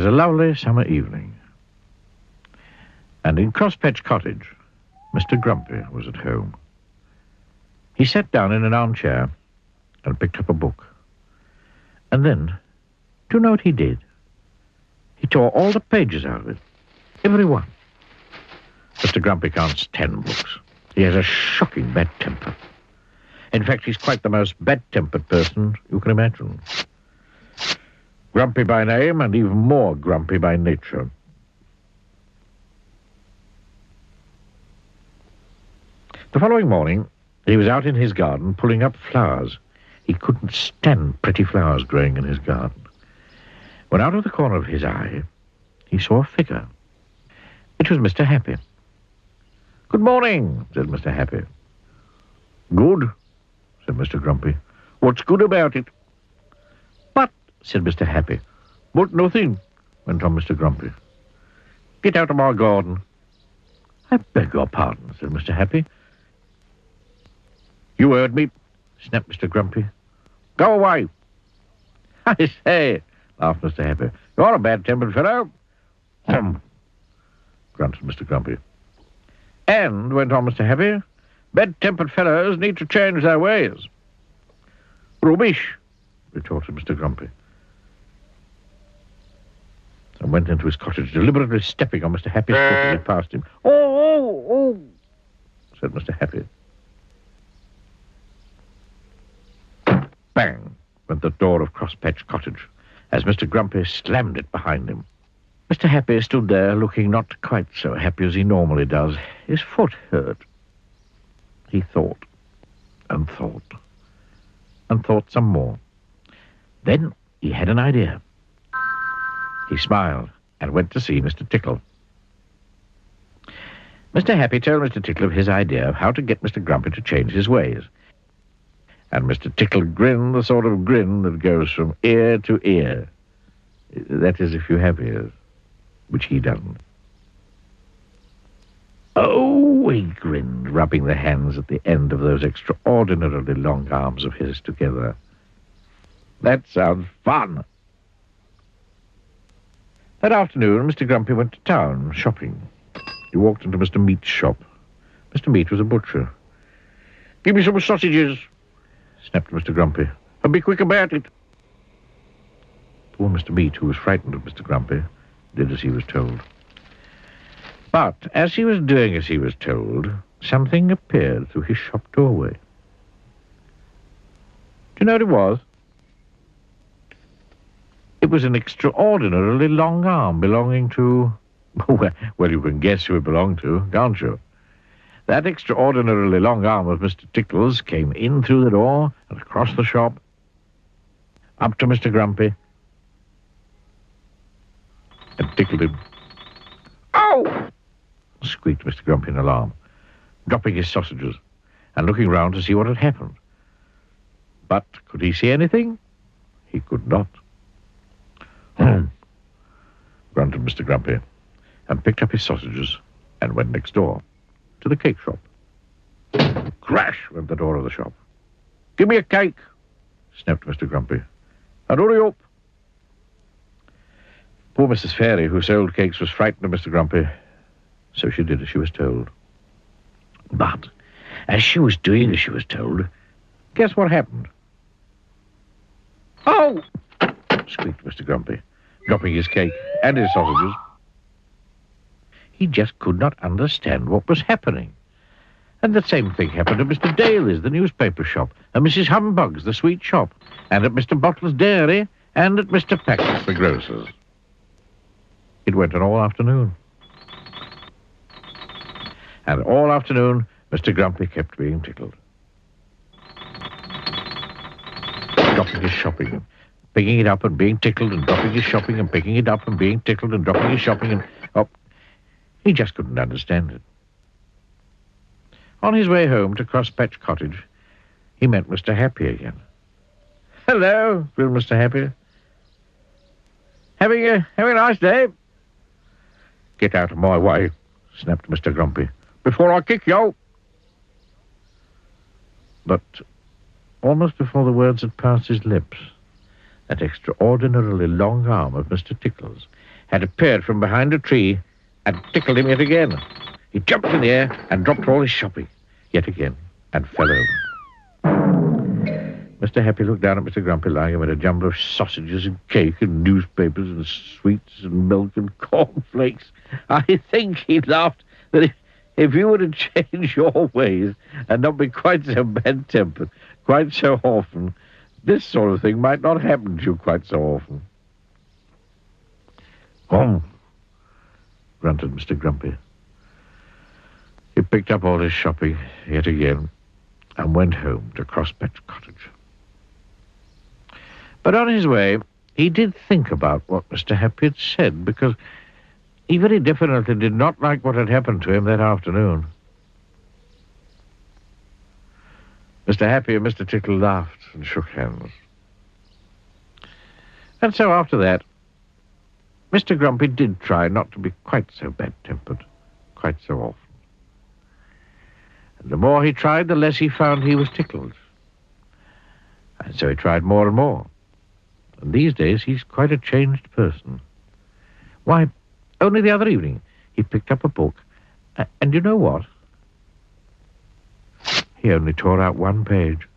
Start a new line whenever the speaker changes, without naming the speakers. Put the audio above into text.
a lovely summer evening, and in Crosspatch Cottage, Mr. Grumpy was at home. He sat down in an armchair and picked up a book. And then, do you know what he did? He tore all the pages out of it. Every one. Mr. Grumpy can't stand books. He has a shocking bad temper. In fact, he's quite the most bad-tempered person you can imagine. Grumpy by name and even more grumpy by nature. The following morning, he was out in his garden pulling up flowers. He couldn't stand pretty flowers growing in his garden. When out of the corner of his eye, he saw a figure. It was Mr. Happy. "Good morning," said Mr. Happy. "Good," said Mr. Grumpy. "What's good about it?" "But," said Mr. Happy. "But nothing," went on Mr. Grumpy. "Get out of my garden." "I beg your pardon," said Mr. Happy. "You heard me," snapped Mr. Grumpy. "Go away." "I say," laughed Mr. Happy, "you're a bad-tempered fellow." "Hum," grunted Mr. Grumpy. "And," went on Mr. Happy, "bad-tempered fellows need to change their ways." "Rubbish," retorted Mr. Grumpy, and went into his cottage, deliberately stepping on Mr. Happy's foot as he passed him. Oh, said Mr. Happy. Bang went the door of Crosspatch Cottage as Mr. Grumpy slammed it behind him. Mr. Happy stood there looking not quite so happy as he normally does. His foot hurt. He thought and thought and thought some more. Then he had an idea. He smiled and went to see Mr. Tickle. Mr. Happy told Mr. Tickle of his idea of how to get Mr. Grumpy to change his ways. And Mr. Tickle grinned the sort of grin that goes from ear to ear. That is, if you have ears, which he doesn't. Oh, he grinned, rubbing the hands at the end of those extraordinarily long arms of his together. That sounds fun. That afternoon, Mr. Grumpy went to town, shopping. He walked into Mr. Meat's shop. Mr. Meat was a butcher. "Give me some sausages," snapped Mr. Grumpy, "and be quick about it." Poor Mr. Meat, who was frightened of Mr. Grumpy, did as he was told. But as he was doing as he was told, something appeared through his shop doorway. Do you know what it was? It was an extraordinarily long arm belonging to... Well, you can guess who it belonged to, can't you? That extraordinarily long arm of Mr. Tickle's came in through the door and across the shop, up to Mr. Grumpy, and tickled him. "Oh!" squeaked Mr. Grumpy in alarm, dropping his sausages and looking round to see what had happened. But could he see anything? He could not. Grunted Mr. Grumpy, and picked up his sausages and went next door to the cake shop. Crash went the door of the shop. "Give me a cake," snapped Mr. Grumpy, "and hurry up." Poor Mrs. Fairy, who sold cakes, was frightened of Mr. Grumpy, so she did as she was told. But as she was doing as she was told, guess what happened? "Oh!" squeaked Mr. Grumpy, dropping his cake and his sausages. He just could not understand what was happening. And the same thing happened at Mr. Daly's, the newspaper shop, and Mrs. Humbug's, the sweet shop, and at Mr. Bottler's dairy, and at Mr. Packett's, the grocer's. It went on all afternoon. And all afternoon, Mr. Grumpy kept being tickled. Dropping his shopping, picking it up and being tickled, and dropping his shopping and picking it up and being tickled, and dropping his shopping, and... Oh, he just couldn't understand it. On his way home to Crosspatch Cottage, he met Mr. Happy again. "Hello," said Mr. Happy. Having a nice day?" "Get out of my way," snapped Mr. Grumpy, "before I kick you." But almost before the words had passed his lips, that extraordinarily long arm of Mr. Tickle's had appeared from behind a tree and tickled him yet again. He jumped in the air and dropped all his shopping yet again and fell over. Mr. Happy looked down at Mr. Grumpy lying amid a jumble of sausages and cake and newspapers and sweets and milk and cornflakes. I think he laughed that if you were to change your ways and not be quite so bad-tempered, quite so often, this sort of thing might not happen to you quite so often. Grunted Mr. Grumpy. He picked up all his shopping yet again and went home to Crosspatch Cottage. But on his way, he did think about what Mr. Happy had said, because he very definitely did not like what had happened to him that afternoon. Mr. Happy and Mr. Tickle laughed and shook hands. And so after that, Mr. Grumpy did try not to be quite so bad-tempered, quite so often. And the more he tried, the less he found he was tickled. And so he tried more and more. And these days, he's quite a changed person. Why, only the other evening, he picked up a book. And you know what? He only tore out one page.